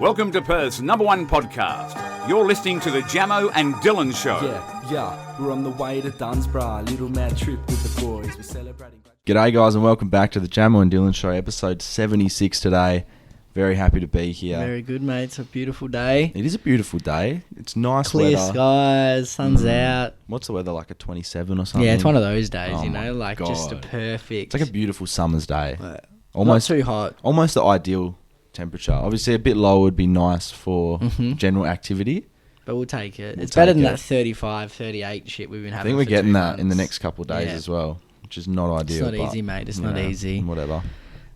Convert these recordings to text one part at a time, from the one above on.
Welcome to Perth's #1 podcast. You're listening to the Jamo and Dylan Show. Yeah, we're on the way to Dunsborough, little mad trip with the boys. We're celebrating. G'day guys and welcome back to the Jamo and Dylan Show, episode 76 today. Very happy to be here. Very good, mate. It's a beautiful day. It is a beautiful day. It's nice Clear weather. Skies, sun's out. What's the weather like, a 27 or something? Yeah, it's one of those days, Oh you my know, like just a God. perfect. It's like a beautiful summer's day. Not too hot. Almost the ideal temperature. Obviously a bit lower would be nice for general activity. But we'll take it. We'll It's better take than it. that 35, 38 shit we've been I having. think we're for getting 2 that in the months. next couple of days Yeah. as well, which is not ideal. It's not but, easy, mate. It's you not know, easy. Whatever.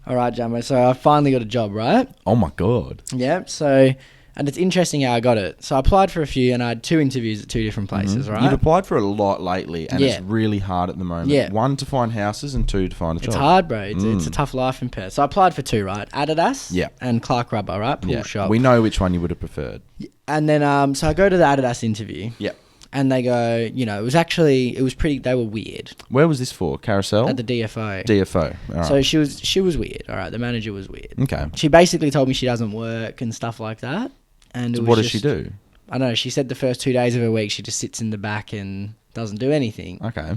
All right, Jamo. So I finally got a job, right? Oh my God. Yeah. So, and it's interesting how I got it. So I applied for a few and I had 2 interviews at 2 different places, right? You've applied for a lot lately and Yeah. it's really hard at the moment. Yeah. 1, to find houses and 2, to find a job. It's hard, bro. It's a tough life in Perth. So I applied for 2, right? Adidas Yeah. and Clark Rubber, right? Pool Yeah. shop. We know which one you would have preferred. And then, so I go to the Adidas interview. Yeah. And they go, you know, it was pretty, they were weird Where was this for? Carousel? at the DFO. DFO. All right. So she was weird, all right? The manager was weird. Okay. She basically told me she doesn't work and stuff like that. And So it was what does she do? I don't know, she said the first 2 days of her week, she just sits in the back and doesn't do anything. Okay.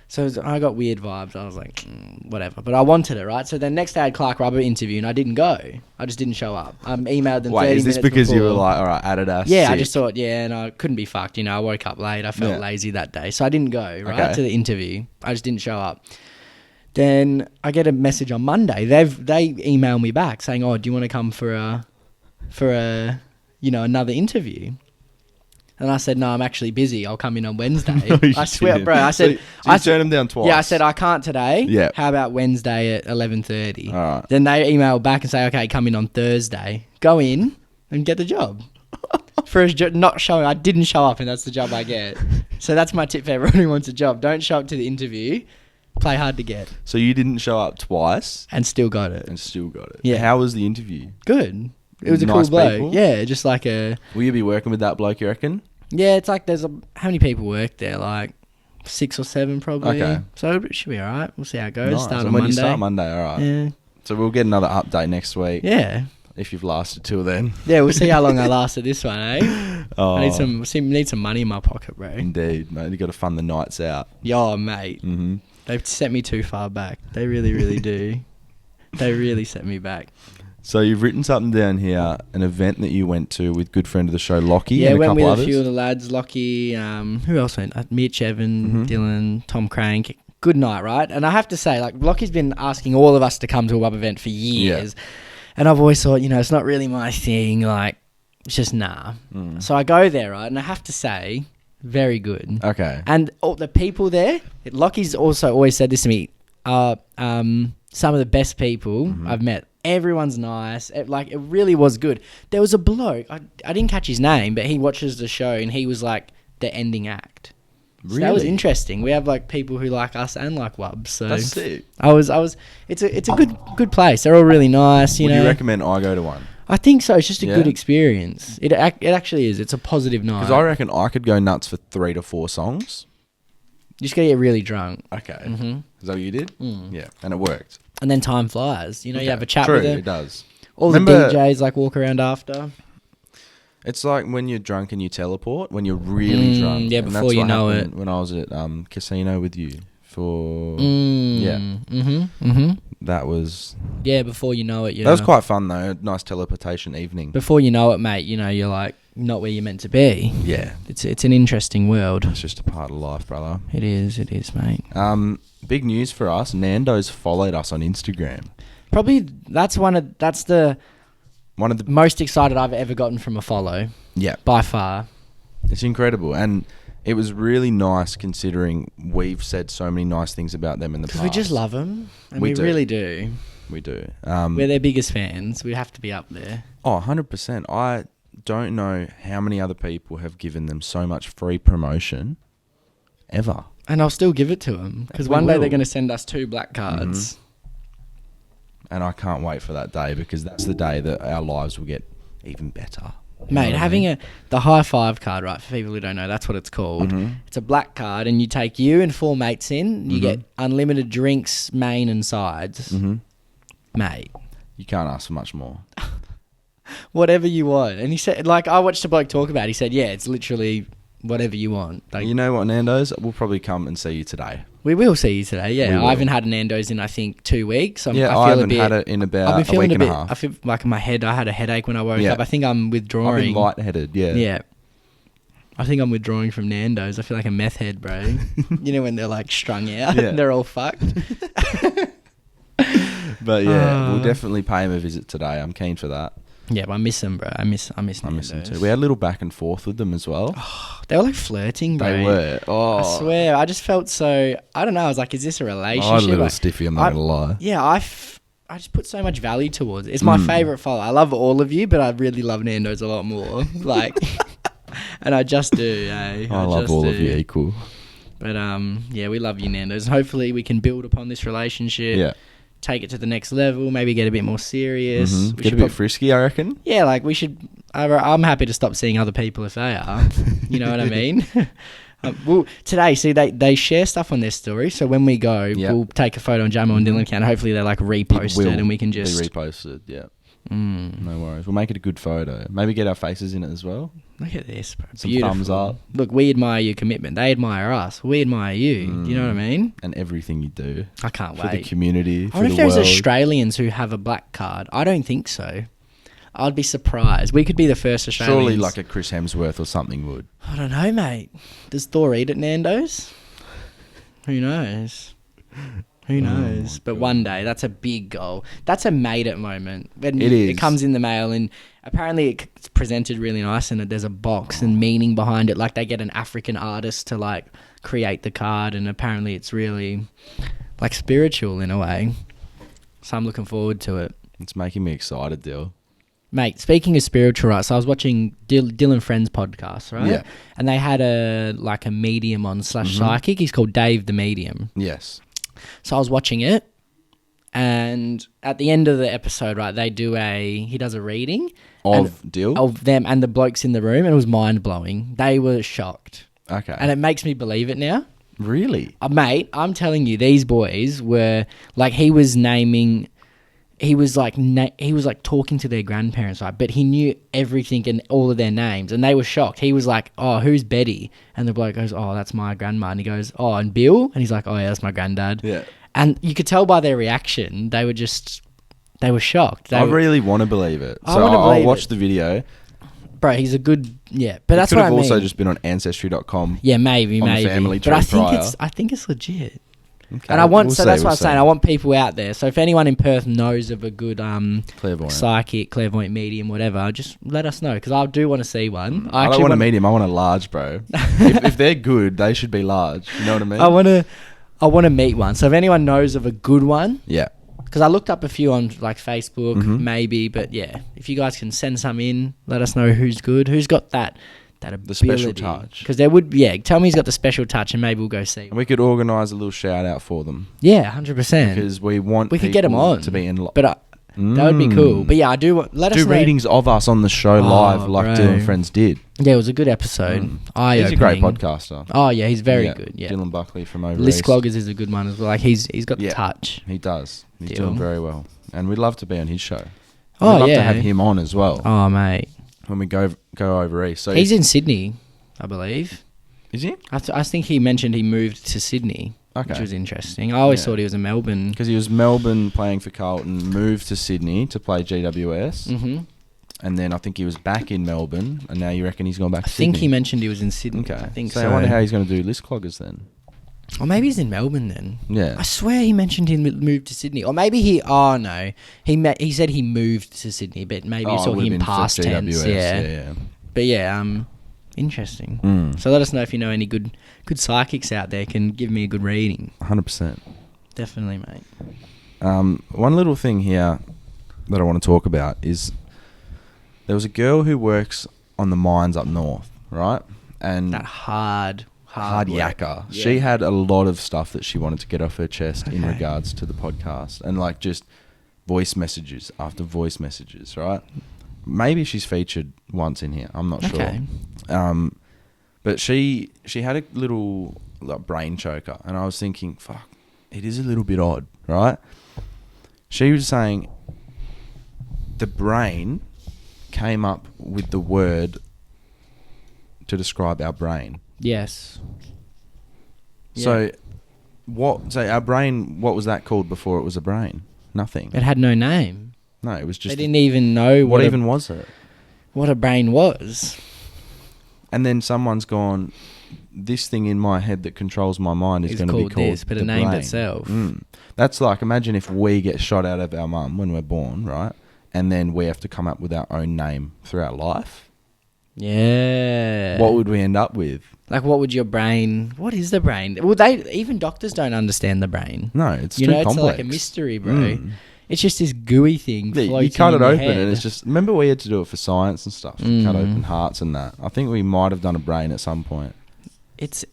So I got weird vibes. I was like, whatever. But I wanted it, right? So then next day I had Clark Rubber interview and I didn't go. I just didn't show up. I emailed them 30 Wait, is this minutes because you were before. like, all right, Adidas? Yeah, I sick. just thought, and I couldn't be fucked. You know, I woke up late. I felt Yeah. lazy that day. So I didn't go, right, Okay. to the interview. I just didn't show up. Then I get a message on Monday. They email me back saying, oh, do you want to come for a another interview? And I said, no, I'm actually busy. I'll come in on Wednesday. No, you I swear, didn't. bro. I said, So you turned them down twice? yeah, I said, I can't today. Yeah. How about Wednesday at 11:30? All right. Then they email back and say, okay, come in on Thursday. Go in and get the job. Not showing, I didn't show up and that's the job I get. So that's my tip for everyone who wants a job. Don't show up to the interview. Play hard to get. So you didn't show up twice And still got it. and still got it? Yeah. How was the interview? Good. It was a Nice cool bloke. people? Yeah, just like Will you be working with that bloke, you reckon? yeah, it's like how many people work there? Like 6 or 7 probably. Okay. So it should be all right. We'll see how it goes. Nice. Start And on when Monday. you start Monday, all right. Yeah. So we'll get another update next week Yeah. if you've lasted till then. Yeah, we'll see how long I lasted this one, eh? Oh, I need some money in my pocket, bro. indeed, mate. You got to fund the nights out. Yo, mate. Mm-hmm. They've set me too far back. They really, really do. They really set me back. So you've written something down here, an event that you went to with good friend of the show, Lockie, Yeah, and a went couple with others. a few of the lads. Lockie, who else went? Mitch, Evan, Mhm. Dylan, Tom Crank. Good night, right? And I have to say, like, Lockie's been asking all of us to come to a Wub event for years. And I've always thought, it's not really my thing. Like, it's just nah. Mm. So I go there, right? And I have to say, very good. Okay. And all the people there, Lockie's also always said this to me, are some of the best people I've met. Everyone's nice. It really was good. There was a bloke, I didn't catch his name, but he watches the show and he was like the ending act. So that was Really? interesting. We have like people who like us and like Wubs. So That's sick. it's a good place. They're all really nice, Would know. you recommend I go to one? I think so. It's just a Yeah? good experience. It actually is. It's a positive night. Because I reckon I could go nuts for 3 to 4 songs. You just gotta get really drunk. Okay. Mhm. Is that what you did? Mm. Yeah. And it worked. And then time flies. You Okay. have a chat True, with them. it does. All Remember- the DJs like walk around after. It's like when you're drunk and you teleport, when you're really drunk. yeah, And before that's you what know happened it. When I was at casino with you for... Yeah. That was... Yeah, before you know it, That was quite fun though. A nice teleportation evening. Before you know it, mate, you're like not where you're meant to be. Yeah. It's an interesting world. It's just a part of life, brother. It is, mate. Big news for us. Nando's followed us on Instagram. Probably that's the One of the... most excited I've ever gotten from a follow Yeah. by far. It's incredible. And it was really nice considering we've said so many nice things about them in the past. Because we just love them, and We we do. really do. We do. We're their biggest fans. We have to be up there. Oh, 100%. I don't know how many other people have given them so much free promotion ever. And I'll still give it to them because We one day will. they're going to send us 2 black cards. And I can't wait for that day because that's the day that our lives will get even better. You know Mate, what I having mean? the high five card, right, for people who don't know, that's what it's called. Mhm. It's a black card and you take you and 4 mates in. You Mhm. get unlimited drinks, main and sides. Mhm. Mate, You can't ask for much more. whatever you want. And he said, like, I watched a bloke talk about it. He said, yeah, it's literally whatever you want. Like, You know what, Nandos? We'll probably come and see you today. we will see you today. We Yeah, will. I haven't had a Nando's in, I think, 2 weeks. I feel haven't a bit, had it in I've about been a feeling week and bit. a half. I feel like in my head, I had a headache when I woke Yeah. up. I think I'm withdrawing. I've been lightheaded, yeah. Yeah. I think I'm withdrawing from Nando's. I feel like a meth head, bro. You know when they're like strung out, Yeah. they're all fucked. But yeah, we'll definitely pay him a visit today. I'm keen for that. Yeah, but I miss them, bro. I miss I miss them Nando's. too. We had a little back and forth with them as well. They were like flirting, bro. They were. Oh, I swear, I just felt so. I don't know. I was like, is this a I had relationship? a little Like, stiffy. I'm not gonna lie. yeah, I just put so much value towards it. It's my favorite follow. I love all of you, but I really love Nando's a lot more. Like, and I just do. Eh? I love just all of do. you equal. But yeah, we love you, Nando's. Hopefully, we can build upon this relationship. Yeah. Take it to the next level. Maybe get a bit more serious. We Get a should bit frisky, I reckon. yeah, like we should. I'm happy to stop seeing other people if they are. You know what I mean? Well, today, see, they share stuff on their story. So when we go, Yep. we'll take a photo on Jamo and Dylan account. Hopefully, they like repost it, and we can just. be reposted. Yeah. No worries. We'll make it a good photo. Maybe get our faces in it as well. Look at this, bro. Some Beautiful. thumbs up. Look, we admire your commitment. They admire us. We admire you. Do you know what I mean? And everything you do I can't for the wait. community. I For wonder the if there's world. Australians who have a black card. I don't think so. I'd be surprised. We could be the first Australians. Surely, like a Chris Hemsworth or something would. I don't know, mate. Does Thor eat at Nando's? Who knows? Who knows? But one day, that's a big goal. That's a made it moment. When It is. It comes in the mail, and apparently it's presented really nice, and there's a box and meaning behind it. Like they get an African artist to like create the card, and apparently it's really like spiritual in a way. So I'm looking forward to it. It's making me excited, Dill. Mate, speaking of spiritual, right? So I was watching Dyl and Friends podcast, right? Yeah. And they had a medium on / psychic. He's called Dave the Medium. Yes. So I was watching it, and at the end of the episode, right, he does a reading Of Dill? of them and the blokes in the room, and it was mind blowing. They were shocked, Okay. and it makes me believe it now. Really? Mate, I'm telling you, these boys were like he was like talking to their grandparents, right? But he knew everything and all of their names, and they were shocked. He was like, "Oh, who's Betty?" And the bloke goes, "Oh, that's my grandma." And he goes, "Oh, and Bill?" And he's like, "Oh, yeah, that's my granddad." Yeah. And you could tell by their reaction, they were shocked. I really want to believe it. I So wanna I'll believe watch it. the video. Bro, he's a good, yeah. But that's Could what have I mean. also just been on Ancestry.com. Yeah, maybe. on the family But I tree think prior. I think it's legit. Okay, And I want, we'll so see, that's what we'll I'm saying. see. I want people out there. So if anyone in Perth knows of a good Clairvoyant. psychic, clairvoyant medium, whatever, just let us know because I do want to see one. I don't want a medium. I want a large, bro. if they're good, they should be large. You know what I mean? I want to meet one. So if anyone knows of a good one, Yeah. because I looked up a few on like Facebook, Mm-hmm. maybe, but yeah, if you guys can send some in, let us know who's good, who's got that ability. The special touch. Because there would, tell me he's got the special touch, and maybe we'll go see. And we could organise a little shout out for them. Yeah, 100%. Because we want We could get 'em people on. to be in. But that would be cool. But yeah, I do want. Let us do know. readings of us on the show live, like bro. Dylan Friends did. Yeah, it was a good episode. He's a great podcaster. Oh yeah, he's very good. Yeah, Dylan Buckley from over List east. Cloggers is a good one as well. Like he's got the Yeah. touch. He does. He's Deal. doing very well, and we'd love to be on his show. Oh, we'd love yeah. to have him on as well Oh mate, when we go over east. So he's in Sydney, I believe. is he? I think he mentioned he moved to Sydney, which Okay. was interesting. I always Yeah. thought he was in Melbourne. Because he was Melbourne playing for Carlton, moved to Sydney to play GWS, Mm-hmm. and then I think he was back in Melbourne, and now you reckon he's gone back I to Sydney? think he mentioned he was in Sydney. Okay. I think so. so. I wonder how he's going to do list cloggers then. Or maybe he's in Melbourne then. Yeah. I swear he mentioned he moved to Sydney. Or maybe he... Oh, no. He said he moved to Sydney, but maybe you Oh, it saw would've him been for past tense. GWS, Yeah. yeah. But yeah, interesting. Mm. So let us know if you know any good psychics out there can give me a good reading. 100%. Definitely, mate. One little thing here that I want to talk about is there was a girl who works on the mines up north, right? And That hard hard work. yakka. Yeah. She had a lot of stuff that she wanted to get off her chest in Okay. regards to the podcast, and like just voice messages after voice messages, right? Maybe she's featured once in here. I'm not Okay. sure. But she had a little like brain choker, and I was thinking, fuck, it is a little bit odd, right? She was saying the brain came up with the word to describe our brain. Yes. So, So our brain, what was that called before it was a brain? Nothing. It had no name. No, it was just. They didn't even know what even was it? What a brain was. And then someone's gone, this thing in my head that controls my mind is going to be called this, but the it named brain. itself. That's like, imagine if we get shot out of our mum when we're born, right? And then we have to come up with our own name throughout life. Yeah. What would we end up with? Like, what would your brain... What is the brain? Well, even doctors don't understand the brain. No, it's too it's complex. like a mystery, bro. It's just this gooey thing floating you cut it in your open head. and it's just... Remember we had to do it for science and stuff. Cut open hearts and that. I think we might have done a brain at some point. It's a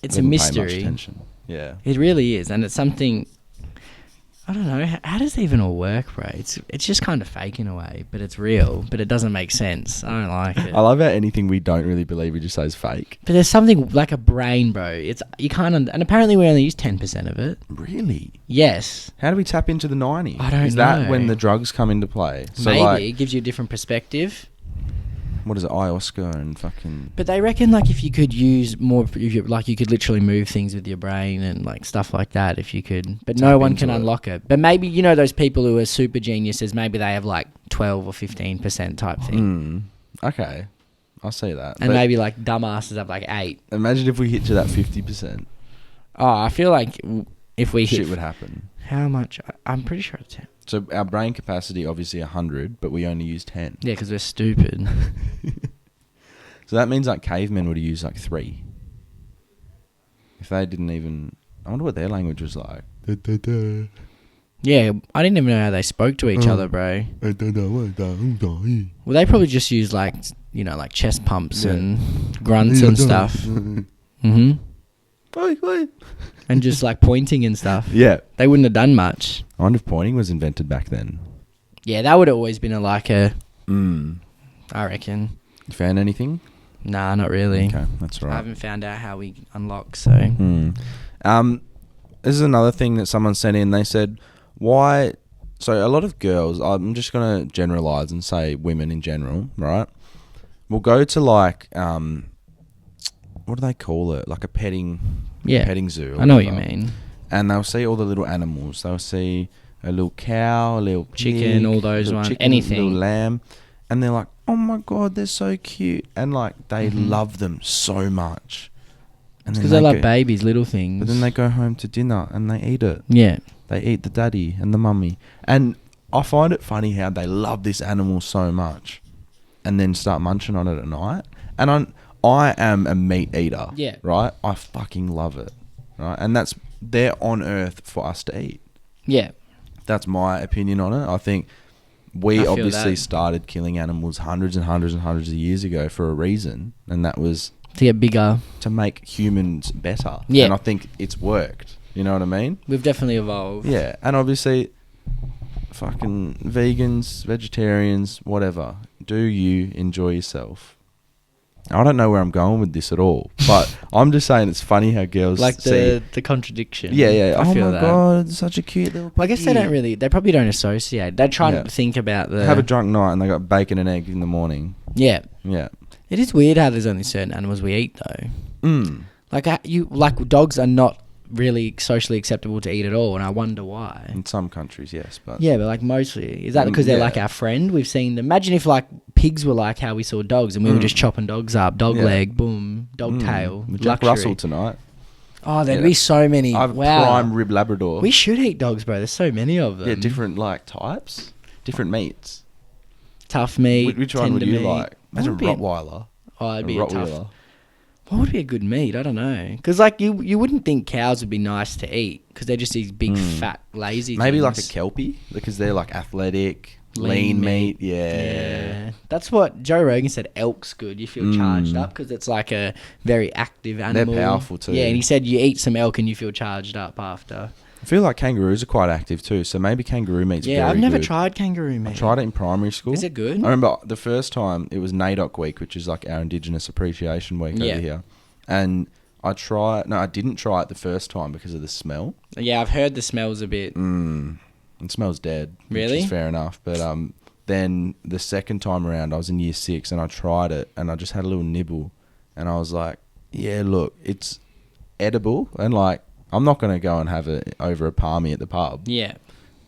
Didn't pay much mystery. attention. Yeah. It really is, and it's something. I don't know. How does it even all work, bro? It's just kind of fake in a way, but it's real. But it doesn't make sense. I don't like it. I love how anything we don't really believe we just say is fake. But there's something like a brain, bro. It's you can't. And apparently we only use 10% of it. Really? Yes. How do we tap into the 90? I don't know. Is that when the drugs come into play? So Maybe it gives you a different perspective. What is it? Ayahuasca and fucking... But they reckon like if you could use more, like you could literally move things with your brain and like stuff like that if you could. But no one can unlock it. But maybe, those people who are super geniuses, maybe they have like 12 or 15% type thing. Okay. I'll say that. And But maybe like dumbasses have like 8. imagine if we hit to that 50%. Oh, I feel like if we hit... Shit would happen. How much? I'm pretty sure it's 10. So our brain capacity, obviously 100, but we only use 10. Yeah, because we're stupid. So that means like cavemen would have used like 3. If they didn't even... I wonder what their language was like. Yeah, I didn't even know how they spoke to each other, bro. Well, they probably just use like, like chest pumps and grunts and stuff. Mm-hmm. And just like pointing and stuff. Yeah. They wouldn't have done much. I wonder if pointing was invented back then. Yeah, that would have always been I reckon. You found anything? Nah, not really. Okay, that's right. I haven't found out how we unlock, so... This is another thing that someone sent in. They said, why... So a lot of girls, I'm just going to generalise and say women in general, right? Will go to like... what do they call it? Like a petting zoo. I know what you mean. And they'll see all the little animals. They'll see a little cow, a little chicken, pig, all those ones, chicken, anything. A little lamb. And they're like, oh my God, they're so cute. And like, they love them so much. And because they love babies, little things. But then they go home to dinner and they eat it. Yeah. They eat the daddy and the mummy. And I find it funny how they love this animal so much and then start munching on it at night. And I am a meat eater. Yeah. Right? I fucking love it. Right? And they're on earth for us to eat. Yeah. That's my opinion on it. I think we obviously that. started killing animals hundreds and hundreds and hundreds of years ago for a reason. And that was... to get bigger. To make humans better. Yeah. And I think it's worked. You know what I mean? We've definitely evolved. Yeah. And obviously, fucking vegans, vegetarians, whatever. Do you enjoy yourself? I don't know where I'm going with this at all. But I'm just saying it's funny how girls like see... the contradiction. Yeah. I feel my that. God, it's such a cute little piggy. Well, I guess they probably don't associate. They're trying to think about the... Have a drunk night and they got bacon and egg in the morning. Yeah. Yeah. It is weird how there's only certain animals we eat, though. Like dogs are not really socially acceptable to eat at all, and I wonder why. In some countries, yes, but... Yeah, but like mostly. Is that because they're like our friend? We've seen them. Imagine if like pigs were like how we saw dogs and we were just chopping dogs up. Dog leg, boom, dog tail, Jack luxury. Russell tonight. Oh, there'd be so many. I have a wow. prime rib Labrador. We should eat dogs, bro. There's so many of them. Yeah, different like types, different meats. Tough meat. Which one would you meat. like? Imagine Rottweiler. Oh, it'd be a Rottweiler. tough. What would be a good meat? I don't know. Because like you wouldn't think cows would be nice to eat because they're just these big fat lazy. Maybe things. like a Kelpie because they're like athletic, lean meat. Yeah. That's what Joe Rogan said. Elk's good. You feel charged up because it's like a very active animal. They're powerful too. Yeah, and he said you eat some elk and you feel charged up after. I feel like kangaroos are quite active too, so maybe kangaroo meat's very good. Yeah, I've never tried kangaroo meat. I tried it in primary school. Is it good? I remember the first time it was NAIDOC week, which is like our Indigenous Appreciation Week over here. And I didn't try it the first time because of the smell. Yeah, I've heard the smell's a bit... It smells dead. Really? Which is fair enough. But then the second time around, I was in year 6 and I tried it and I just had a little nibble and I was like, yeah, look, it's edible and like I'm not going to go and have it over a palmy at the pub. Yeah.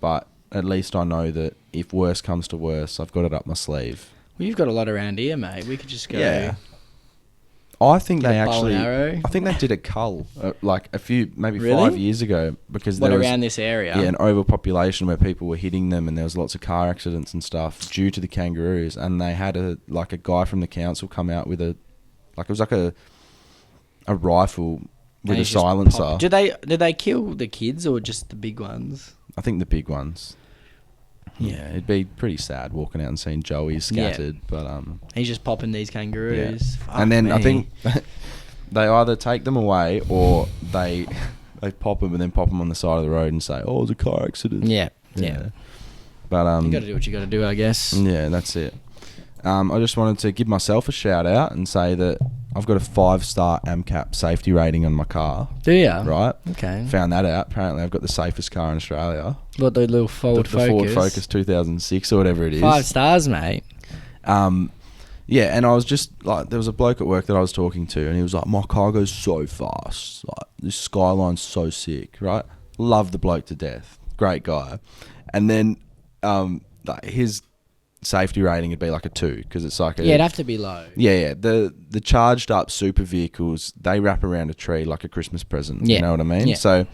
But at least I know that if worse comes to worse, I've got it up my sleeve. Well, you've got a lot around here, mate. We could just go. Yeah. I think Get they a bow actually. and arrow. I think they did a cull like a few, maybe Really? 5 years ago, because What there was around this area? an overpopulation where people were hitting them, and there was lots of car accidents and stuff due to the kangaroos. And they had a guy from the council come out with it was like a rifle with And a it's just silencer. pop- Did they kill the kids or just the big ones? I think the big ones. Yeah, it'd be pretty sad walking out and seeing Joey scattered, but He's just popping these kangaroos. Fuck and then I me. think they either take them away or they pop them and then pop them on the side of the road and say, "Oh, it was a car accident." Yeah. But You got to do what you got to do, I guess. yeah, that's it. I just wanted to give myself a shout out and say that I've got a 5-star AMCAP safety rating on my car. Do ya? Right. Okay. Found that out. Apparently, I've got the safest car in Australia. What, the little Ford The Focus? Ford Focus 2006 or whatever it is. 5 stars, mate. Yeah, and I was just like, there was a bloke at work that I was talking to, and he was like, "My car goes so fast. Like, this Skyline's so sick, right?" Love the bloke to death. Great guy. And then like his safety rating would be like a 2 because it's like Yeah, it'd have to be low. yeah. The charged up super vehicles, they wrap around a tree like a Christmas present. Yeah. You know what I mean? Yeah. So,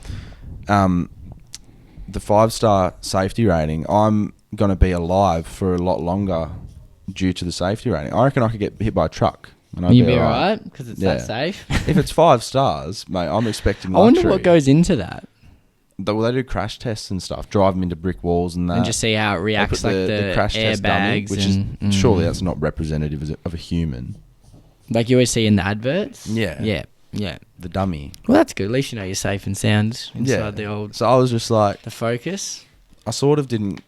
the 5-star safety rating, I'm gonna be alive for a lot longer due to the safety rating. I reckon I could get hit by a truck and I'd You'd be be alright. alright because it's that safe. If it's 5 stars, mate, I'm expecting I luxury. wonder what goes into that. Well, they do crash tests and stuff, drive them into brick walls and that. And just see how it They reacts, put like the crash test dummy, airbags. which and, is surely that's not representative of a human. like you always see in the adverts. Yeah. Yeah. The dummy. Well, that's good. At least you know you're safe and sound inside the old So I was just like, the Focus. I sort of didn't.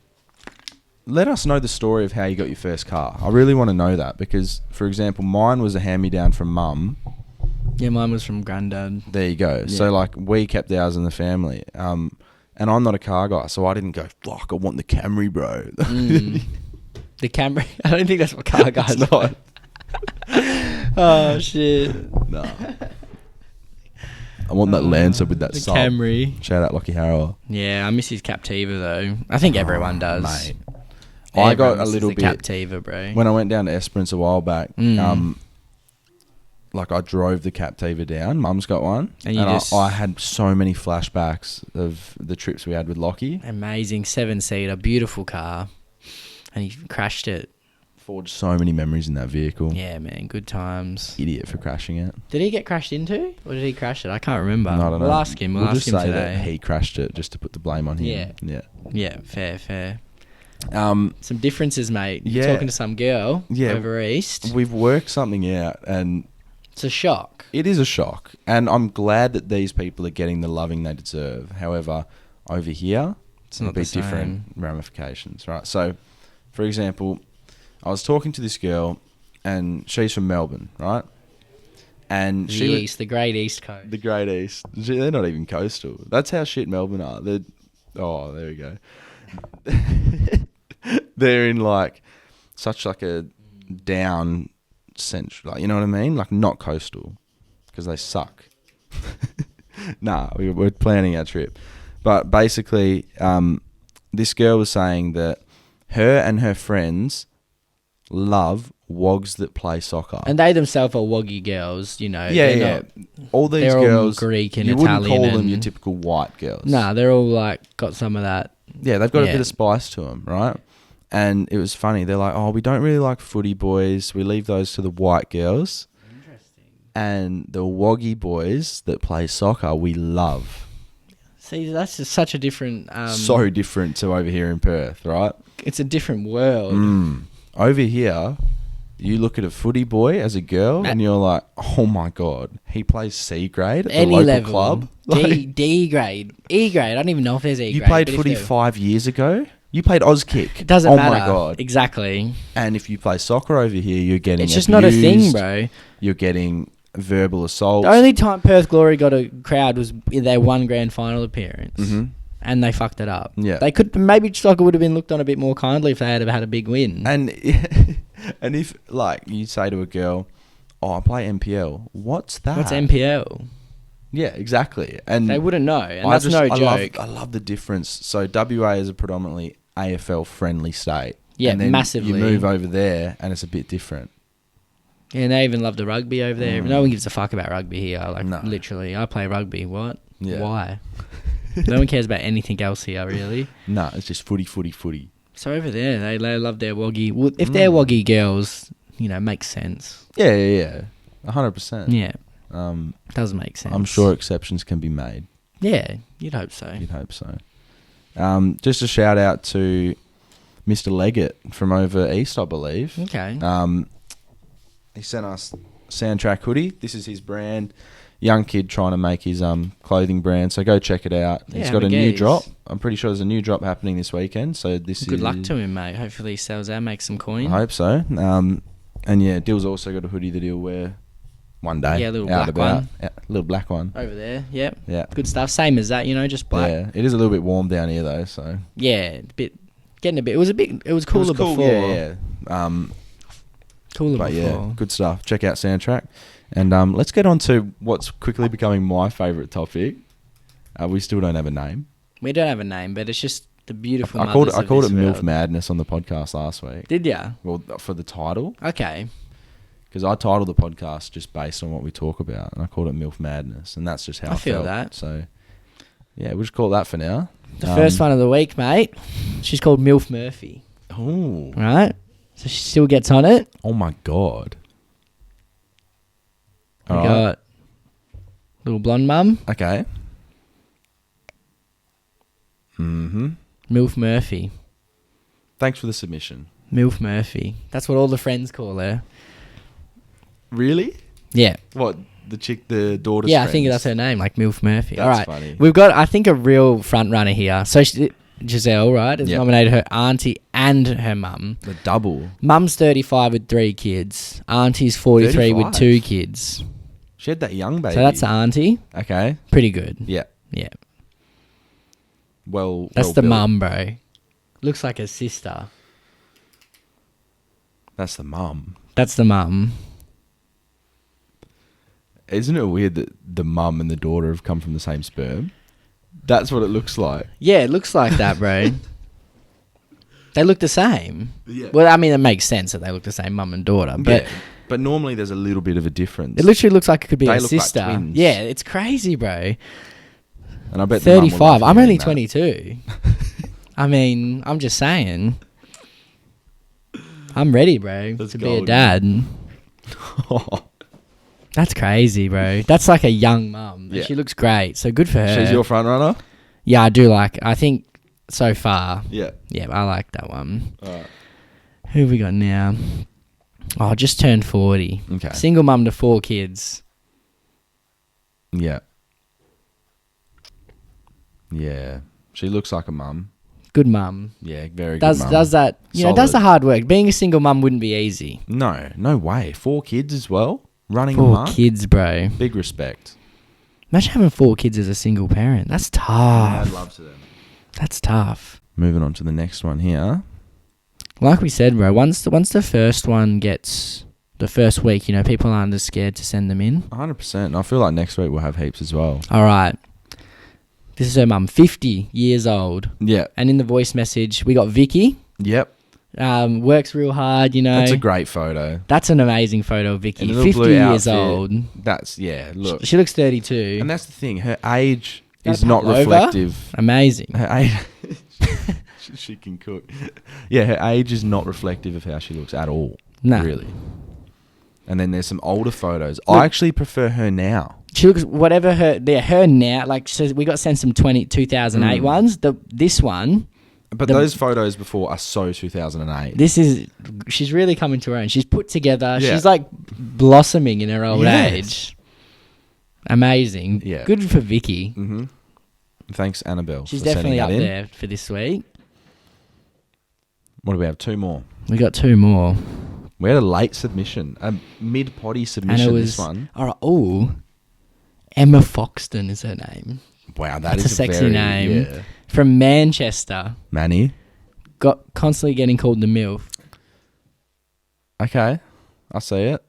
Let us know the story of how you got your first car. I really want to know that because, for example, mine was a hand-me-down from mum. Yeah, mine was from Grandad. There you go. Yeah. So, like, we kept ours in the family. And I'm not a car guy, so I didn't go, fuck, I want the Camry, bro. The Camry. I don't think that's what car guys It's not. want. Oh shit. No. I want that Lancer with that The sub. Camry. Shout out Lockie Harrower. Yeah, I miss his Captiva though. I think everyone does. Mate. I got a misses little the bit Captiva, bro. when I went down to Esperance a while back. Mm. Like I drove the Captiva down. Mum's got one, And you just- I had so many flashbacks of the trips we had with Lockie. Amazing 7-seater, beautiful car, and he crashed it. Forged so many memories in that vehicle. Yeah, man, good times. Idiot for crashing it. Did he get crashed into, or did he crash it? I can't remember. I don't know. We'll ask him. We'll ask just him say today. that he crashed it just to put the blame on him. Yeah. Yeah. Yeah, fair. Um, Some differences, mate. Yeah. You're talking to some girl Yeah. over east. we've worked something out, and It's a shock. it is a shock. And I'm glad that these people are getting the loving they deserve. However, over here, It's not be the same. different ramifications, right? So, for example, I was talking to this girl, and she's from Melbourne, right? And The east, the great east coast. the Great East. They're not even coastal. That's how shit Melbourne are. There we go. They're in like such like a down central, like, you know what I mean? Like not coastal because they suck. Nah, we're planning our trip, but basically, this girl was saying that her and her friends love wogs that play soccer. And they themselves are woggy girls, you know. Yeah, they're yeah. not- All these they're all girls, Greek and you Italian wouldn't call them and- your typical white girls. Nah, they're all like got some of that. Yeah, they've got a Yeah. bit of spice to them, right? And it was funny. They're like, "Oh, we don't really like footy boys. We leave those to the white girls." Interesting. And the woggy boys that play soccer, we love. See, that's just such a different. So different to over here in Perth, right? It's a different world. Over here, you look at a footy boy as a girl, and you're like, "Oh my god, he plays C grade at the Any local level, club." D grade, E grade. I don't even know if there's E grade. You played but if footy there- 5 years ago. You played Auskick. It doesn't oh matter. my god! Exactly. And if you play soccer over here, you're getting It's just not a thing, abused, bro. You're getting verbal assaults. The only time Perth Glory got a crowd was in their one grand final appearance. Mhm. and they fucked it up. Yeah. They could maybe soccer would have been looked on a bit more kindly if they had had a big win. And and if like you say to a girl, "Oh, I play NPL." What's that? What's NPL? Yeah, exactly. And They wouldn't know, and that's no joke. I love the difference. So WA is a predominantly AFL friendly state. Yeah, and then massively. You move over there, and it's a bit different. Yeah, and they even love the rugby over there. No one gives a fuck about rugby here. Like, No. literally, I play rugby. What? Yeah. Why? No one cares about anything else here, really. No, it's just footy. So over there, they love their woggy. Well, if they're woggy girls, makes sense. Yeah. 100%. Yeah, does make sense. I'm sure exceptions can be made. Yeah, you'd hope so. You'd hope so. Just a shout out to Mr. Leggett from over east, I believe. Okay. He sent us Soundtrack hoodie. This is his brand. Young kid trying to make his clothing brand. So go check it out. Yeah, He's got a Magee's. new drop. I'm pretty sure there's a new drop happening this weekend. So Good luck to him, mate. Hopefully he sells out, makes some coin. I hope so. And yeah, Dill's also got a hoodie that he'll wear one day. Yeah, a little out black about. one. Yeah, little black one. Over there, yep. Yeah. Good stuff. Same as that, just black. Yeah, it is a little bit warm down here though. So Yeah, it was cooler before. Yeah. Cooler But before. yeah, good stuff. Check out Soundtrack. And let's get on to what's quickly becoming my favourite topic. We still don't have a name. We don't have a name, but it's just the beautiful I called it mothers of this Milf world. Madness on the podcast last week. Did ya? Well, for the title. Okay. Because I titled the podcast just based on what we talk about. And I called it Milf Madness. And that's just how I feel felt. that. So, yeah, we'll just call it that for now. The first one of the week, mate. She's called Milf Murphy. Oh. Right? So she still gets on it. Oh, my God. We All got little blonde mum, Okay. Mm-hmm. Milf Murphy. Thanks for the submission. Milf Murphy. That's what all the friends call her. Really? Yeah. What? The daughter's Yeah, I think friends? that's her name, like Milf Murphy. That's All right. funny. We've got, I think, a real front runner here. So Giselle, right, has Yep. nominated her auntie and her mum. The double. Mum's 35 with 3 kids. Auntie's 43 with 35? 2 kids. She had that young baby. So that's the auntie. Okay. Pretty good. Yeah. Yeah. Well, That's well the built. mum, bro. Looks like her sister. That's the mum. That's the mum. Isn't it weird that the mum and the daughter have come from the same sperm? That's what it looks like. Yeah, it looks like that, bro. They look the same. Yeah. Well, I mean, it makes sense that they look the same, mum and daughter. But Yeah. But normally there's a little bit of a difference. it literally looks like it could be They a look like sister. twins. Yeah, it's crazy, bro. And I bet the mum will 35. love I'm only hearing that. 22. I mean, I'm just saying. I'm ready, bro, That's to be a golden. dad. That's crazy, bro. That's like a young mum. Yeah. She looks great. So good for her. She's your front runner? Yeah, I do like. I think so far. Yeah. Yeah, I like that one. Alright. Who have we got now? Oh, just turned 40. Okay. Single mum to 4 kids. Yeah. Yeah. She looks like a mum. Good mum. Yeah, very Does good mum. does that? Does Solid. the hard work. Being a single mum wouldn't be easy. No way. 4 kids as well? Running 4 amok? kids, bro. Big respect. Imagine having 4 kids as a single parent. That's tough. love to them. That's tough. Moving on to the next one here. Like we said, bro, once the first one gets the first week, people aren't as scared to send them in. 100%. And I feel like next week we'll have heaps as well. All right. This is her mum, 50 years old. Yeah. And in the voice message, we got Vicky. Yep. Works real hard, That's a great photo. That's an amazing photo of Vicky. In a little 50 blue years outfit. old. That's, yeah, look. She looks 32. And that's the thing. Her age Gotta is not pop over. reflective. Amazing. Her age... she can cook. Yeah, her age is not reflective of how she looks at all. Nah. Really. And then there's some older photos. Look. I actually prefer her now. She looks whatever her now. Like, so we got sent some 2008 ones. This one, But those photos before are so 2008. she's really coming to her own. She's put together. Yeah. She's like blossoming in her old Yes. age. Amazing. Yeah. Good for Vicky. Mm-hmm. Thanks, Annabelle. She's for sending definitely that up in. there for this week. What do we have? 2 more. We got 2 more. We had a late submission, a mid-potty submission. And it was This one. all right. Oh, Emma Foxton is her name. Wow, That's is a sexy very, name. Yeah. from Manchester. Manny. Constantly getting called the MILF. Okay, I see it.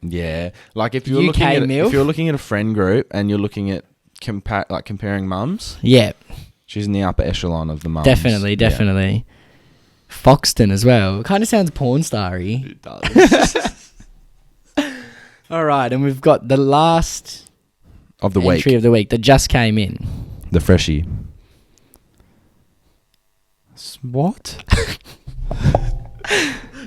Yeah, like if you're UK MILF? if you're looking at a friend group and you're looking at comparing mums, Yeah, she's in the upper echelon of the mums. definitely. Foxton as well. It kind of sounds porn starry. It does. All right, and we've got the last Of the entry week, of the week that just came in. the freshie. What?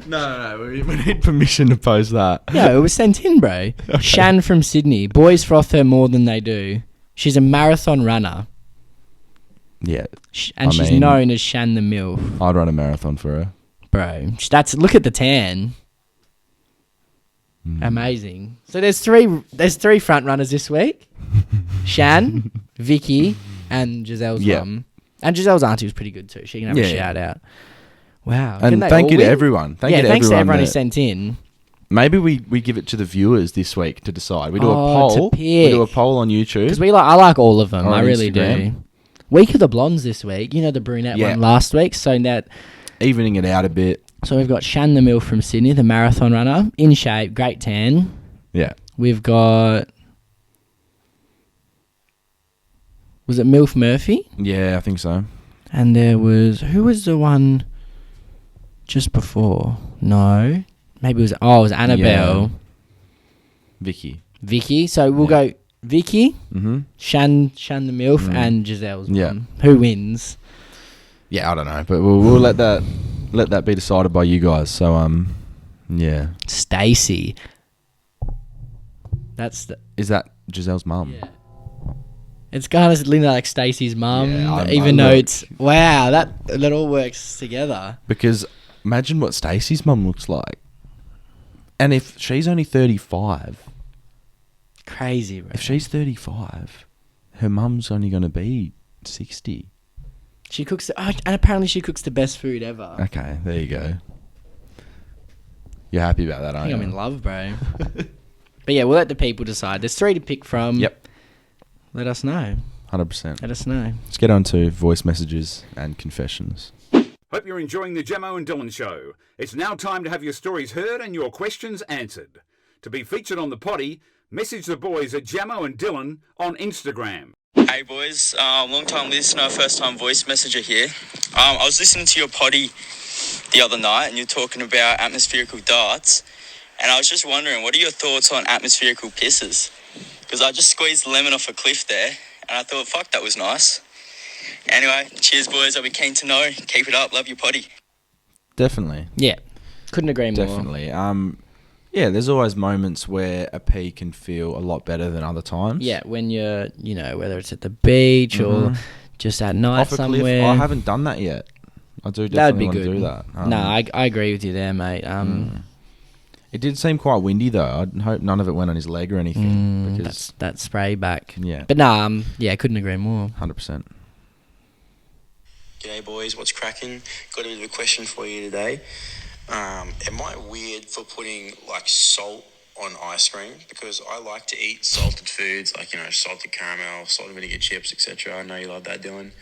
No, we need permission to post that. Yeah, it was sent in, bro. Shan from Sydney. Boys froth her more than they do. She's a marathon runner. Yeah, And she's known as Shan the MILF. I'd run a marathon for her. Bro, look at the tan. Amazing. So there's three front runners this week. Shan, Vicky, and Giselle's mum. And Giselle's auntie was pretty good too. She can have a shout out. Wow. And thank you to everyone. Thanks to everyone who sent in. Maybe we give it to the viewers this week to decide. We do a To poll. pick. We do a poll on YouTube. Because I like all of them. Or I really Instagram. do. Week of the Blondes this week. You know the brunette one last week. So Evening it out a bit. So we've got Shan the MILF from Sydney, the marathon runner. In shape, great tan. Yeah. We've got... Was it Milf Murphy? Yeah, I think so. And there was... Who was the one just before? No. Maybe it was Annabelle. Yeah. Vicky. So we'll go Vicky, Shan the MILF, and Giselle's mum. Who wins? Yeah, I don't know. But we'll let that be decided by you guys. So, yeah. Stacey. Is that Giselle's mum? Yeah. It's kind of like Stacey's mum, Yeah, even though it's... Wow, that all works together. Because imagine what Stacey's mum looks like. And if she's only 35... Crazy, bro. If she's 35, her mum's only going to be 60. She cooks... and apparently she cooks the best food ever. Okay, there you go. You're happy about that, I aren't think you? I'm in love, bro. But yeah, we'll let the people decide. There's 3 to pick from. Yep. Let us know. 100%. Let us know. Let's get on to voice messages and confessions. Hope you're enjoying the Jamo and Dylan show. It's now time to have your stories heard and your questions answered. To be featured on the Poddy, message the boys at Jamo and Dylan on Instagram. Hey boys, long time listener, first time voice messenger here. I was listening to your Poddy the other night and you're talking about atmospherical darts, and I was just wondering, what are your thoughts on atmospherical pisses? Because I just squeezed the lemon off a cliff there and I thought, fuck, that was nice. Anyway, cheers boys, I'll be keen to know. Keep it up, love your Poddy. Definitely. Yeah. Couldn't agree more. Definitely. Yeah, there's always moments where a pee can feel a lot better than other times. Yeah, when you're, whether it's at the beach or just at night Off a somewhere. cliff, I haven't done that yet. I do That'd be definitely want good. to do that. No, I agree with you there, mate. It did seem quite windy though. I hope none of it went on his leg or anything. Because that spray back. Yeah. But couldn't agree more. 100%. G'day boys, what's cracking? Got a bit of a question for you today. Am I weird for putting salt on ice cream? Because I like to eat salted foods like salted caramel, salted vinegar chips, etc. I know you love that, Dylan.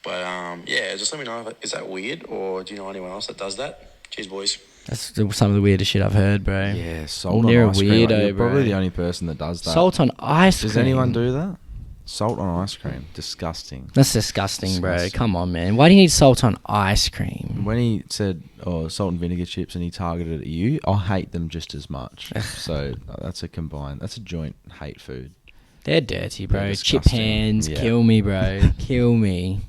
But just let me know, is that weird, or do you know anyone else that does that? Cheers boys. That's some of the weirdest shit I've heard, bro. Yeah, salt You're on a ice cream. weirdo, You're probably bro. the only person that does that. Salt on ice cream. Does anyone do that? Salt on ice cream. Disgusting. That's disgusting, bro. Disgusting. Come on, man. Why do you need salt on ice cream? When he said, salt and vinegar chips, and he targeted at you, I hate them just as much. So that's a joint hate food. They're dirty, bro. They're Chip disgusting. hands. Yeah. Kill me, bro. Kill me.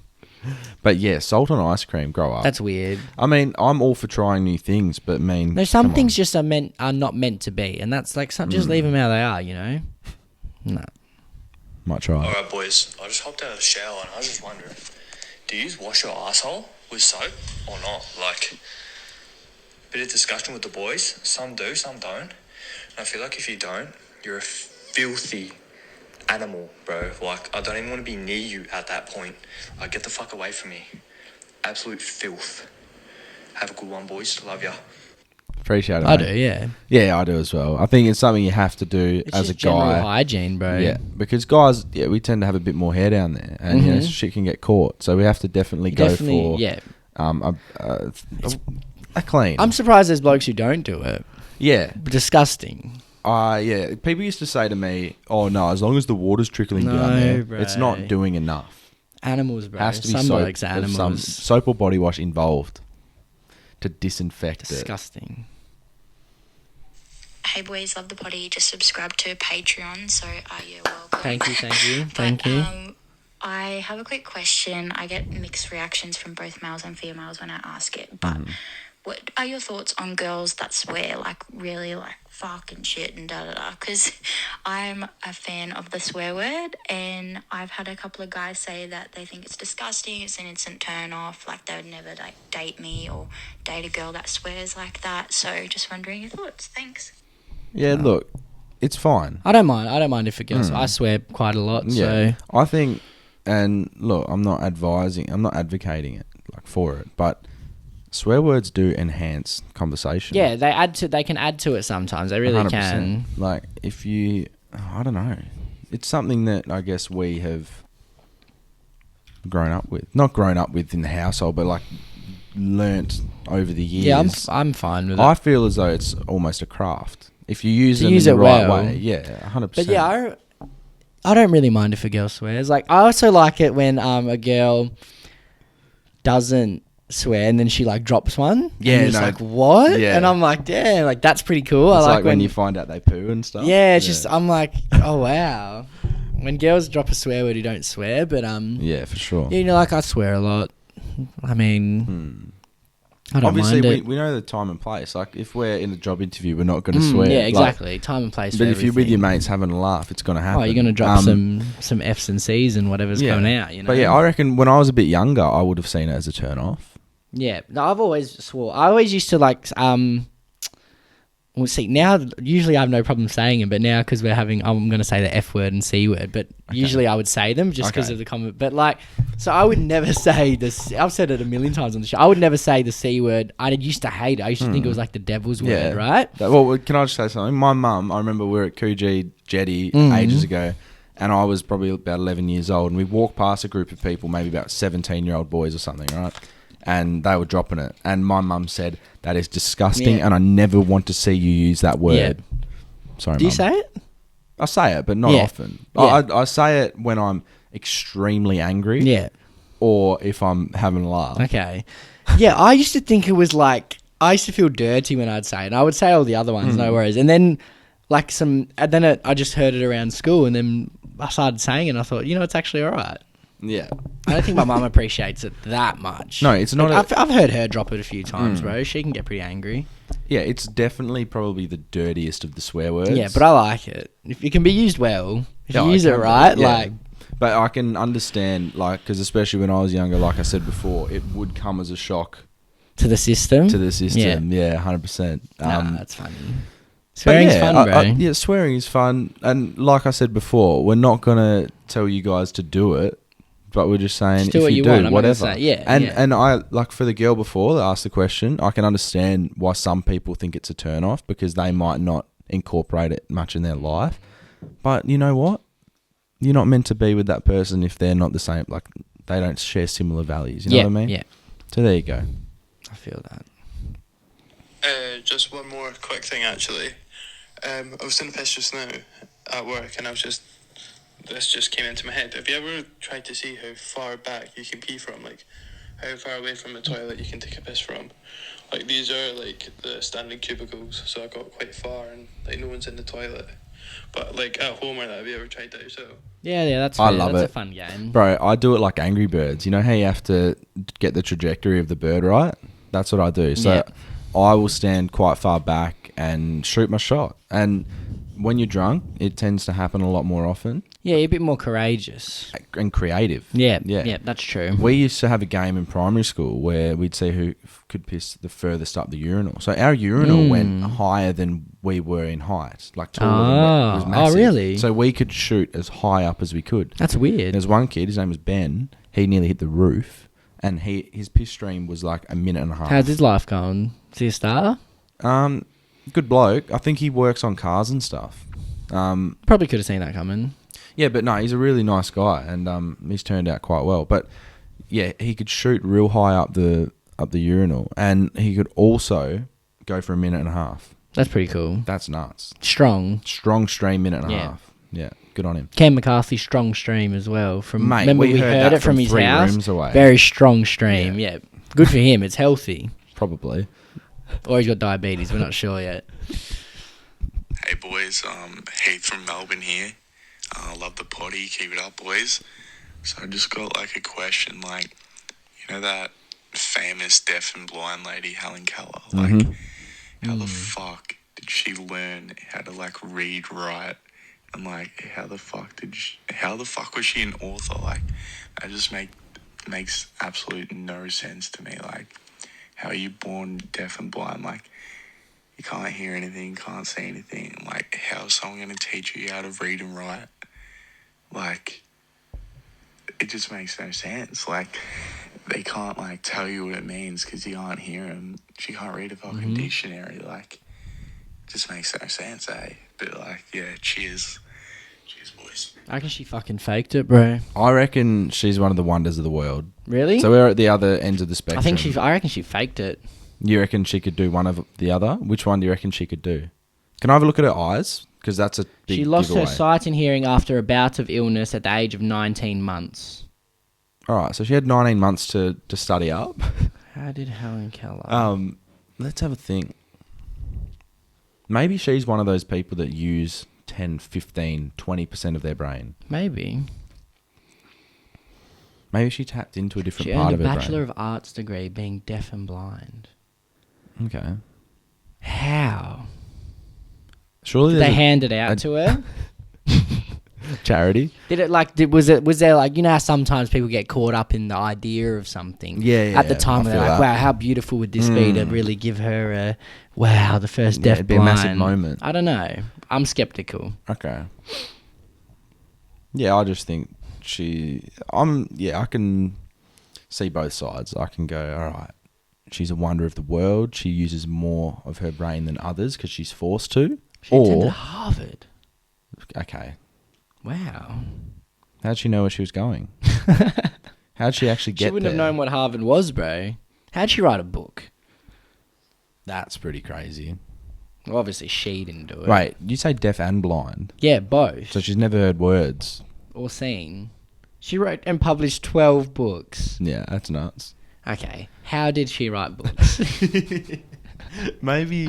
But yeah, salt on ice cream, grow up. That's weird. I mean, I'm all for trying new things, but There's some things just are not meant to be, and that's just leave them how they are, No. Might try. Alright boys, I just hopped out of the shower and I was just wondering, do you wash your asshole with soap or not? Bit of discussion with the boys. Some do, some don't. And I feel like if you don't, you're a filthy animal, bro. I don't even want to be near you at that point. Get the fuck away from me. Absolute filth. Have a good one, boys. Love ya. Appreciate it. I mate. do, yeah. Yeah, I do as well. I think it's something you have to do It's as just a guy. general hygiene, bro. Yeah, because guys, we tend to have a bit more hair down there, and you know, shit can get caught. So we have to definitely go for a clean. I'm surprised there's blokes who don't do it. Yeah, Disgusting. yeah. People used to say to me, "Oh no, as long as the water's trickling down No, there, bro. it's not doing enough. Animals, bro. Has to be Some soap, blokes are animals. some soap or body wash involved to disinfect it." Disgusting. Hey boys, love the potty. Just subscribe to Patreon, so you're welcome. Thank you. But, Thank you. I have a quick question. I get mixed reactions from both males and females when I ask it, but what are your thoughts on girls that swear, like really like fucking shit and da-da-da? Because I'm a fan of the swear word, and I've had a couple of guys say that they think it's disgusting, it's an instant turn off, like they would never like date me or date a girl that swears like that. So just wondering your thoughts. Thanks. Yeah, look, it's fine. I don't mind. I don't mind if it goes. I swear quite a lot. Yeah, So I think, and look, I'm not advocating it like for it, but swear words do enhance conversation. yeah, they can add to it sometimes. They really 100%. can. Like if you, I don't know, it's something that I guess we have grown up with, not grown up with in the household, but like learnt over the years. Yeah, I'm fine with it. I feel as though it's almost a craft if you use it in use the it right well. way. Yeah, 100%. But yeah, I don't really mind if a girl swears. Like I also like it when a girl doesn't swear and then she like drops one. Yeah, and it's no. like what? Yeah. And I'm like, damn, like that's pretty cool. It's I like like when you find out they poo and stuff. Yeah, it's just I'm like, oh wow. When girls drop a swear word, who don't swear, but yeah, for sure. yeah, you know, like I swear a lot. I mean, I don't Obviously, mind it. we know the time and place. Like, if we're in a job interview, we're not going to swear. Yeah, Like, exactly. Time and place. but for if you're with your everything. mates having a laugh, it's going to happen. Oh, you're going to drop some F's and C's and whatever's Yeah. coming out, you know. But yeah, I reckon when I was a bit younger, I would have seen it as a turn off. Yeah, no, I've always swore. I always used to like. Well, see, now usually I have no problem saying them, but now because we're having, I'm going to say the F word and C word, but usually I would say them just because of the comment. But like, so I would never say this. I've said it a million times on the show. I would never say the C word. I used to hate it. I used to think it was like the devil's word, right? Well, can I just say something? My mum, I remember we were at Coogee Jetty ages ago, and I was probably about 11 years old, and we walked past a group of people, maybe about 17-year-old boys or something, right? And they were dropping it. And my mum said, that is disgusting, and I never want to see you use that word. Yeah. Sorry, Do you Mum. say it? I say it, but not Yeah. often. Yeah. I say it when I'm extremely angry. Yeah. Or if I'm having a laugh. Okay. Yeah, I used to think it was like, I used to feel dirty when I'd say it. And I would say all the other ones, no worries. And then, like I just heard it around school, and then I started saying it, and I thought, you know, it's actually all right. Yeah. I don't think my mum appreciates it that much. No, it's not. I've heard her drop it a few times, bro. She can get pretty angry. Yeah, it's definitely probably the dirtiest of the swear words. Yeah, but I like it. If it can be used well, if Yeah, you use I it can- right, yeah. like... But I can understand, like, because especially when I was younger, like I said before, it would come as a shock To the system? to the system. Yeah, 100%. That's funny. Swearing's fun, bro. yeah, swearing is fun. And like I said before, we're not going to tell you guys to do it. But we're just saying, Just do if what you you do, want, I'm not gonna whatever. say- yeah, and yeah. and I like for the girl before that asked the question, I can understand why some people think it's a turn off because they might not incorporate it much in their life. But you know what? You're not meant to be with that person if they're not the same. Like they don't share similar values. You know what I mean? Yeah, So there you go. I feel that. Just one more quick thing, actually. I was in the piss just now at work, and this just came into my head. Have you ever tried to see how far back you can pee from? Like, how far away from the toilet you can take a piss from? Like, these are, like, the standing cubicles, so I got quite far, and, like, no one's in the toilet. But, like, at home or that, have you ever tried that yourself? Yeah, that's I fair. love That's it. a fun game. Bro, I do it like Angry Birds. You know how you have to get the trajectory of the bird right? That's what I do. So Yeah. I will stand quite far back and shoot my shot. And when you're drunk, it tends to happen a lot more often Yeah, you're a bit more courageous. and creative. Yeah, Yeah. yeah, that's true. We used to have a game in primary school where we'd see who could piss the furthest up the urinal. So our urinal went higher than we were in height, like taller than what was massive. really? So we could shoot as high up as we could. That's weird. There's one kid, his name was Ben. He nearly hit the roof, and his piss stream was like a minute and a half. How's his life going? Is he a star? Good bloke. I think he works on cars and stuff. Probably could have seen that coming. Yeah, but no, he's a really nice guy, and he's turned out quite well. But yeah, he could shoot real high up the urinal, and he could also go for a minute and a half. That's pretty cool. That's nuts. Strong Stream minute and a half. Yeah, good on him. Ken McCarthy, strong stream as well. From Mate, remember we heard that it from his 3 house. rooms away. Very strong stream. Yeah, good for him. It's healthy. Probably. Or he's got diabetes. We're not sure yet. Hey boys, Heath from Melbourne here. Love the potty, keep it up boys. So I just got like a question, like, you know that famous deaf and blind lady Helen Keller? Like, how the fuck did she learn how to like read, write, and like how the fuck was she an author? Like, that just makes absolute no sense to me. Like, how are you born deaf and blind? Like, you can't hear anything, can't see anything. Like, how is someone going to teach you how to read and write? Like, it just makes no sense. Like, they can't, like, tell you what it means because you can't hear them. She can't read a fucking dictionary. Like, it just makes no sense, eh? But, like, yeah, cheers. Cheers, boys. I reckon she fucking faked it, bro. I reckon she's one of the wonders of the world. Really? So we're at the other ends of the spectrum. I reckon she faked it. You reckon she could do one of the other? Which one do you reckon she could do? Can I have a look at her eyes? Because that's a big She lost giveaway. her sight and hearing after a bout of illness at the age of 19 months. All right, so she had 19 months to study up. How did Helen Keller? Let's have a think. Maybe she's one of those people that use 10, 15, 20% of their brain. Maybe. Maybe she tapped into a different She part earned of a her Bachelor brain. of Arts degree being deaf and blind. Okay. How? Surely Did they there's hand it out to her? a charity. Did it like? Was there like, you know how sometimes people get caught up in the idea of something? Yeah, At the time, I they're feel like, that. "Wow, how beautiful would this be to really give her a wow, the first Yeah, deaf it'd be a blind?" massive moment. I don't know. I'm skeptical. Okay. Yeah, I just think I can see both sides. I can go, all right, she's a wonder of the world. She uses more of her brain than others because she's forced to. She attended Harvard. Okay, Wow. how'd she know where she was going? How'd she actually get She wouldn't have there? known what Harvard was, bro. How'd she write a book? That's pretty crazy. Well, obviously she didn't do it. Wait, you say deaf and blind, Yeah, both. so she's never heard words. Or seen. She wrote and published 12 books. Yeah, that's nuts. Okay. How did she write books? Maybe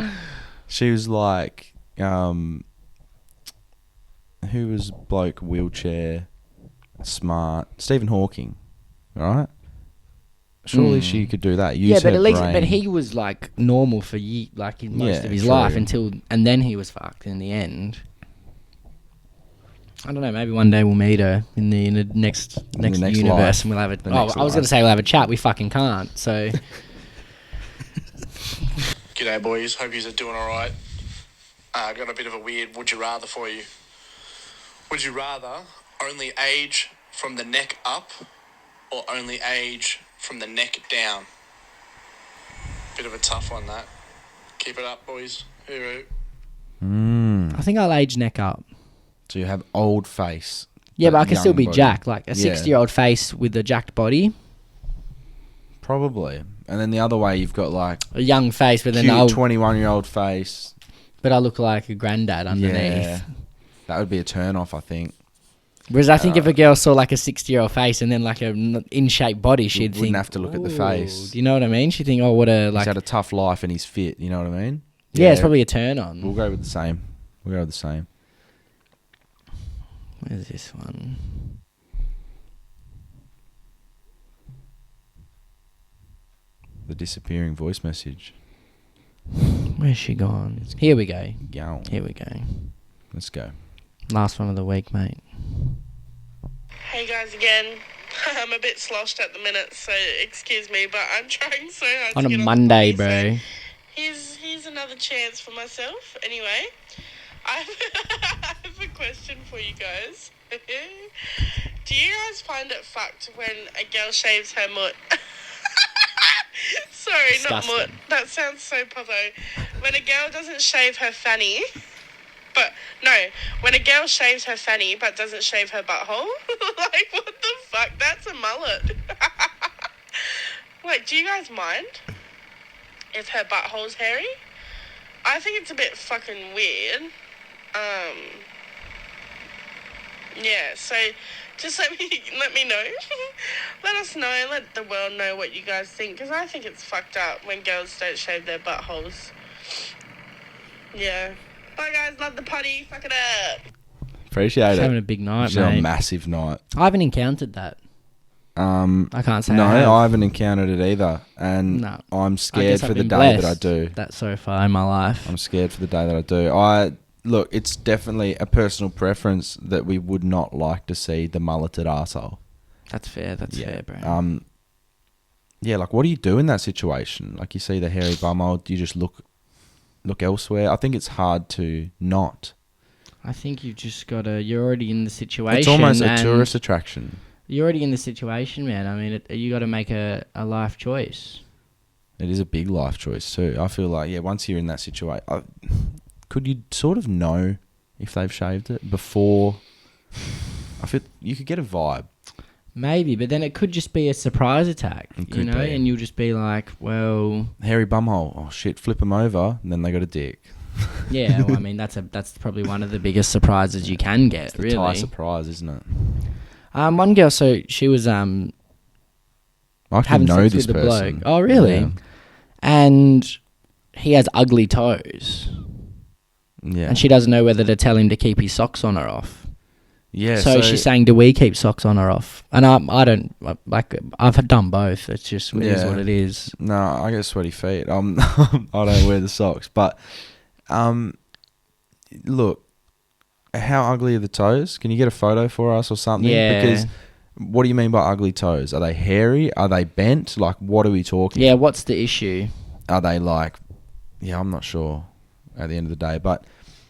she was like, who was bloke, wheelchair, smart? Stephen Hawking, right? Surely she could do that. Use Yeah, but her at least, brain. but he was like normal for most Yeah, of his true. life and then he was fucked in the end. I don't know. Maybe one day we'll meet her in the next next universe, life. and we'll have a. The Oh, next I was going life. to say we'll have a chat. We fucking can't. So G'day boys, hope you're doing alright. I got a bit of a weird would you rather for you. Would you rather only age from the neck up or only age from the neck down? Bit of a tough one that. Keep it up boys. Hooroo. I think I'll age neck up. So you have old face. Yeah, but I but can still young be body. jacked, like a Yeah. 60-year-old face with a jacked body, Probably. And then the other way, you've got like a young face, but then cute I'll 21-year-old face. but I look like a granddad underneath. Yeah, that would be a turn off, I think. Whereas I think if a girl saw like a 60-year-old face and then like a in-shape body, she'd Wouldn't think, have to look at the "Ooh." face. Do you know what I mean? She'd think, oh, what a He's like. had a tough life and he's fit. You know what I mean? Yeah, it's probably a turn on. We'll go with the same. Where's this one? The disappearing voice message. Where's she gone? Here we go. Yow. Here we go. Let's go. Last one of the week, mate. Hey guys again. I'm a bit sloshed at the minute, so excuse me, but I'm trying so hard On to a get Monday, on the potty, bro. so here's another chance for myself. Anyway, I have a question for you guys. Do you guys find it fucked when a girl shaves her mutt? Sorry, Disgusting. not mutt. That sounds so potho. when a girl doesn't shave her fanny, but no, when a girl shaves her fanny but doesn't shave her butthole, like what the fuck? That's a mullet. Like, do you guys mind if her butthole's hairy? I think it's a bit fucking weird. Yeah, so just let me know. Let us know, let the world know what you guys think, because I think it's fucked up when girls don't shave their buttholes. Yeah. Bye guys, love the potty. Fuck it up. Appreciate Just it. having a big night, It's a mate. massive night. I haven't encountered that. I can't say No, I have. I haven't encountered it either, and No. I'm I scared guess for I've the been day that I blessed do. that so far in my life. I'm scared for the day that I do. Look, it's definitely a personal preference that we would not like to see the mulleted arsehole. That's fair. That's fair, bro. Yeah, like what do you do in that situation? Like you see the hairy bumhole, do you just look elsewhere? I think it's hard to not. I think you've just got to... You're already in the situation. It's almost a and tourist attraction. You're already in the situation, man. I mean, you got to make a life choice. It is a big life choice too. I feel like, once you're in that situation, could you sort of know if they've shaved it before? I feel you could get a vibe. Maybe, but then it could just be a surprise attack, It could be. and you'll just be like, well... Hairy bumhole. Oh shit! Flip them over, and then they got a dick. Yeah, well, I mean, that's probably one of the biggest surprises you can get, It's the really. Thai surprise, isn't it? One girl, so she was I having can know sex this with the person. bloke. Oh, really? Yeah. And he has ugly toes. Yeah. And she doesn't know whether to tell him to keep his socks on or off. Yeah. So she's saying, do we keep socks on or off? And I don't, like, I've done both. It's just, it is what it is. No, I get sweaty feet. I don't wear the socks, but look, how ugly are the toes? Can you get a photo for us or something? Yeah. Because what do you mean by ugly toes? Are they hairy? Are they bent? Like, what are we talking? Yeah, what's the issue? Are they like... Yeah, I'm not sure at the end of the day. But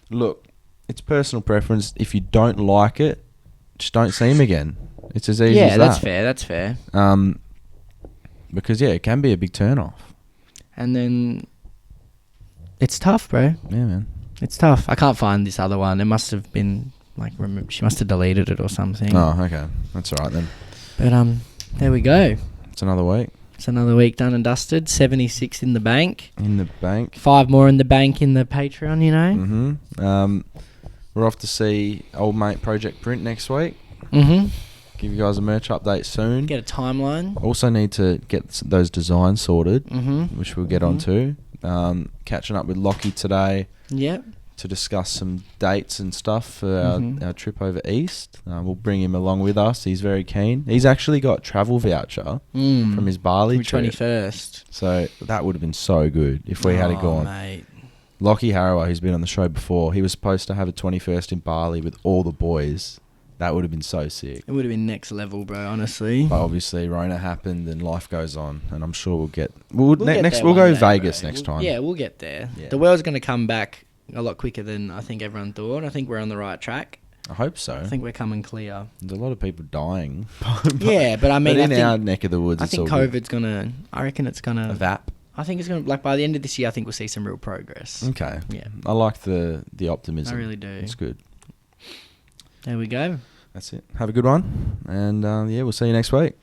look, it's personal preference. If you don't like it, just don't see him again. It's as easy as that. Yeah, that's fair. That's fair. Because, it can be a big turn-off. And then it's tough, bro. Yeah, man. It's tough. I can't find this other one. It must have been like she must have deleted it or something. Oh, okay. That's all right then. But there we go. It's another week. It's another week done and dusted. 76 in the bank. In the bank. 5 more in the bank in the Patreon, you know. Mm-hmm. We're off to see old mate Project Print next week. Mm-hmm. Give you guys a merch update soon. Get a timeline. Also need to get those designs sorted, Mm-hmm. which we'll get onto. Catching up with Lockie today. Yep. To discuss some dates and stuff for our trip over east. We'll bring him along with us. He's very keen. He's actually got travel voucher from his Bali trip. 21st. So that would have been so good if we had it gone. Mate. Lockie Harrower, who's been on the show before, he was supposed to have a 21st in Bali with all the boys. That would have been so sick. It would have been next level, bro, honestly. But obviously, Rona happened and life goes on, and I'm sure we'll get... We'll We'll get there go one day, Vegas bro. next time. Yeah, we'll get there. Yeah. The world's going to come back a lot quicker than I think everyone thought. I think we're on the right track. I hope so. I think we're coming clear. There's a lot of people dying. Yeah, but I mean, but in our neck of the woods, I it's think all good. COVID's gonna. I reckon it's gonna. A VAP. I think it's gonna, like, by the end of this year, I think we'll see some real progress. Okay. Yeah. I like the optimism. I really do. It's good. There we go. That's it. Have a good one. And we'll see you next week.